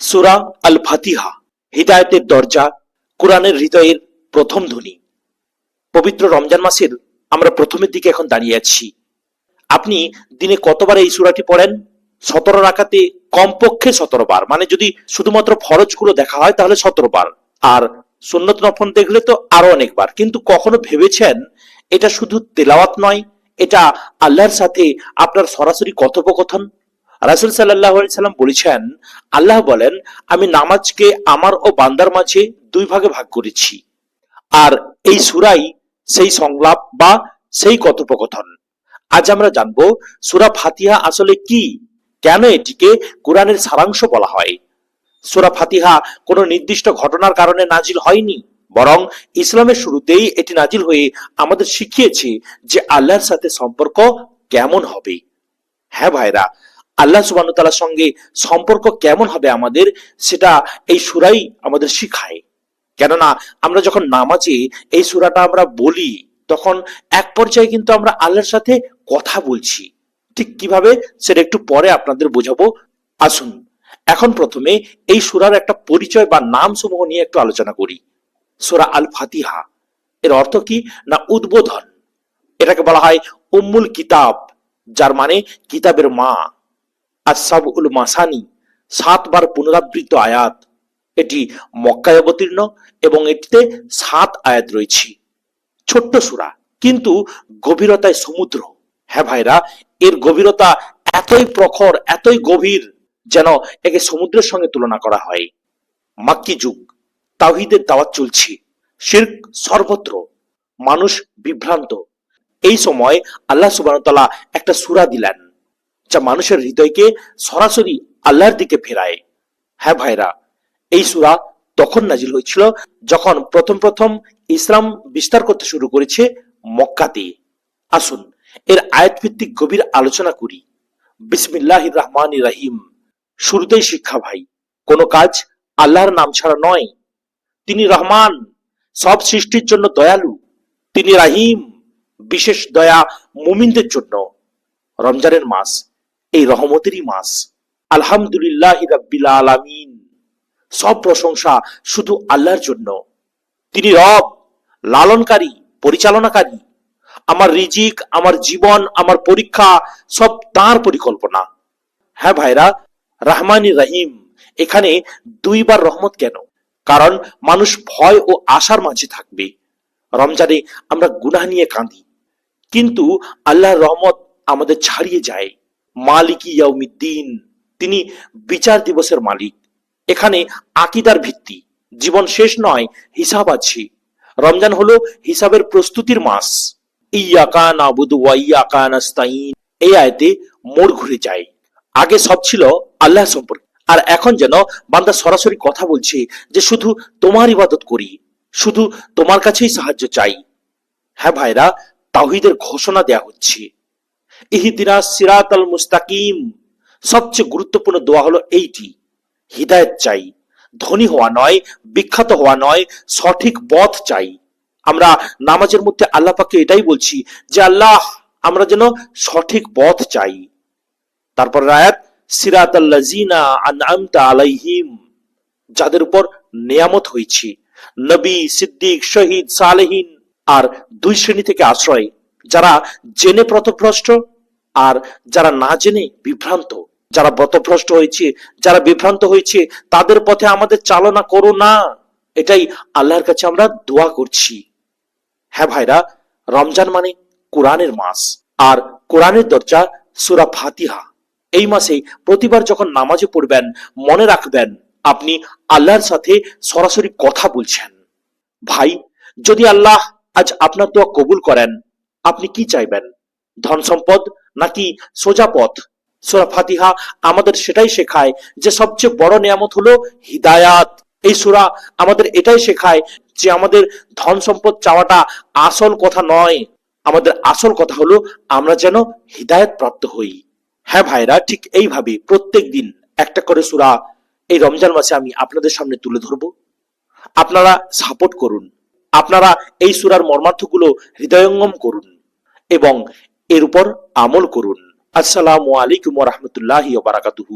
সূরা আল ফাতিহা, হিদায়াতের দরজা, কোরআনের হৃদয়ের প্রথম ধ্বনি। পবিত্র রমজান মাসের আমরা প্রথমের দিকে এখন দাঁড়িয়ে আছি। আপনি দিনে কতবার এই সূরাটি পড়েন? 17 রাকাতে কমপক্ষে 17 বার, মানে যদি শুধুমাত্র ফরজগুলো দেখা হয় তাহলে 17 বার, আর সুন্নত নফল দেখলে তো আরো অনেকবার। কিন্তু কখনো ভেবেছেন এটা শুধু তেলাওয়াত নয়, এটা আল্লাহর সাথে আপনার সরাসরি কথোপকথন? রাসূল সাল্লাল্লাহু আলাইহি সাল্লাম বলেছেন, আল্লাহ বলেন, আমি নামাজকে আমার ও বান্দার মাঝে দুই ভাগে ভাগ করেছি। আর এই সূরাই সেই সংলাপ বা সেই কথোপকথন। আজ আমরা জানবো সূরা ফাতিহা আসলে কি, কেন এটিকে কোরআনের সারাংশ বলা হয়। সূরা ফাতিহা কোনো নির্দিষ্ট ঘটনার কারণে নাজিল হয়নি, বরং ইসলামের শুরুতেই এটি নাজিল হয়ে আমাদের শিখিয়েছে যে আল্লাহর সাথে সম্পর্ক কেমন হবে। হ্যাঁ ভাইরা, আল্লাহ সুবহানাহু ওয়া তাআলার সঙ্গে সম্পর্ক কেমন হবে আমাদের, সেটা এই সূরাই আমাদের শিখায়। কেননা আমরা যখন নামাজে এই সূরাটা আমরা বলি, তখন এক পর্যায়ে কিন্তু আমরা আল্লাহর সাথে কথা বলছি। ঠিক কিভাবে সেটা একটু পরে আপনাদের বোঝাবো। আসুন এখন প্রথমে এই সূরার একটা পরিচয় বা নাম সমূহ নিয়ে একটু আলোচনা করি। সূরা আল ফাতিহা এর অর্থ কি না উদ্বোধন। এটাকে বলা হয় উম্মুল কিতাব, যার মানে কিতাবের মা। আস-সাবউল মাসানি, 7 বার পুনরাবৃত্ত আয়াত। এটি মক্কায় অবতীর্ণ এবং এটিতে 7 আয়াত রয়েছে। ছোট্ট সূরা, কিন্তু গভীরতায় সমুদ্র। হ্যাঁ ভাইরা, এর গভীরতা এতই প্রখর, এতই গভীর, যেন একে সমুদ্রের সঙ্গে তুলনা করা হয়। মাক্কি যুগ, তাওহীদের দাওয়াত চলছে, শিরক সর্বত্র, মানুষ বিভ্রান্ত। এই সময় আল্লাহ সুবহানাহু ওয়া তাআলা একটা সূরা দিলেন, যা মানুষের হৃদয়কে সরাসরি আল্লাহর দিকে ফেরায়। হ্যাঁ ভাইরা, এই সূরা তখন নাজিল হয়েছিল যখন প্রথম ইসলাম বিস্তার করতে শুরু করেছে মক্কাতে। আসুন এর আয়াত ভিত্তিক গভীর আলোচনা করি। বিসমিল্লাহির রহমানির রহিম। শুরুতেই শিক্ষা ভাই, কোনো কাজ আল্লাহর নাম ছাড়া নয়। তিনি রহমান, সব সৃষ্টির জন্য দয়ালু। তিনি রাহিম, বিশেষ দয়া মুমিনদের জন্য। রমজানের মাস এই রহমতেরই মাস। আলহামদুলিল্লাহি রাব্বিল আলামিন, সব প্রশংসা শুধু আল্লাহর জন্য। তিনি রব, লালনকারী, পরিচালনাকারী। আমার রিজিক, আমার জীবন, আমার পরীক্ষা সব তার পরিকল্পনা। হ্যাঁ ভাইরা, রহমানি রহিম, এখানে 2 বার রহমত কেন? কারণ মানুষ ভয় ও আশার মাঝে থাকবে। রমজানে আমরা গুনাহ নিয়ে কাঁদি, কিন্তু আল্লাহর রহমত আমাদের ছাড়িয়ে যায়। মালিকি ইয়াউমিদ্দিন, তিনি বিচার দিবসের মালিক। এখানে আকীদার ভিত্তি, জীবন শেষ নয়, হিসাব আছে। রমজান হলো হিসাবের প্রস্তুতির মাস। ইয়াকা নাবুদু ওয়া ইয়াকা নাস্তাইন, এই আয়াতে মোড় ঘুরে যায়। আগে সব ছিল আল্লাহ সম্পর্কে, আর এখন যেন বান্দা সরাসরি কথা বলছে যে শুধু তোমার ইবাদত করি, শুধু তোমার কাছেই সাহায্য চাই। হ্যাঁ ভাইরা, তাওহীদের ঘোষণা দেয়া হচ্ছে। ইহদিনাস সিরাতাল মুস্তাকিম, সবচেয়ে গুরুত্বপূর্ণ দোয়া হলো এইটি। হিদায়াত চাই, ধনী হওয়া নয়, বিখ্যাত হওয়া নয়, সঠিক পথ চাই। আমরা নামাজের মধ্যে আল্লাহ পাককে এটাই বলছি যে আল্লাহ, আমরা যেন সঠিক পথ চাই। তারপর আয়াত, সিরাতাল্লাযিনা আনআমতা আলাইহিম, যাদের উপর নিয়ামত হয়েছে, নবী, সিদ্দিক, শহীদ, সালেহিন। আর 2 শ্রেণী থেকে আশ্রয়, যারা জেনে পথভ্রষ্ট আর যারা না জেনে বিভ্রান্ত। যারা পথভ্রষ্ট হয়েছে, যারা বিভ্রান্ত হয়েছে, তাদের পথে আমাদের চালনা করো না, এটাই আল্লাহর কাছে আমরা দোয়া করছি। হ্যাঁ ভাইরা, রমজান মানে কোরআনের মাস, আর কোরআনের দরজা সূরা ফাতিহা। এই মাসে প্রতিবার যখন নামাজে পড়বেন, মনে রাখবেন আপনি আল্লাহর সাথে সরাসরি কথা বলছেন। ভাই, যদি আল্লাহ আজ আপনার দোয়া কবুল করেন, আপনি কি চাইবেন? ধন সম্পদ নাকি সোজা পথ? সূরা ফাতিহা আমাদের সেটাই শেখায় যে সবচেয়ে বড় নিয়ামত হলো হিদায়াত। এই সূরা আমাদের এটাই শেখায় যে আমাদের ধন সম্পদ চাওয়াটা আসল কথা নয়, আমাদের আসল কথা হলো আমরা যেন হিদায়াত প্রাপ্ত হই। হ্যাঁ ভাইরা, ঠিক এইভাবে প্রত্যেক দিন একটা করে সূরা এই রমজান মাসে আমি আপনাদের সামনে তুলে ধরবো। আপনারা সাপোর্ট করুন, আপনারা এই সূরার মর্মার্থগুলো হৃদয়ঙ্গম করুন এবং এর উপর আমল করুন। আসসালামু আলাইকুম ওয়া রাহমাতুল্লাহি ওয়া বারাকাতুহু।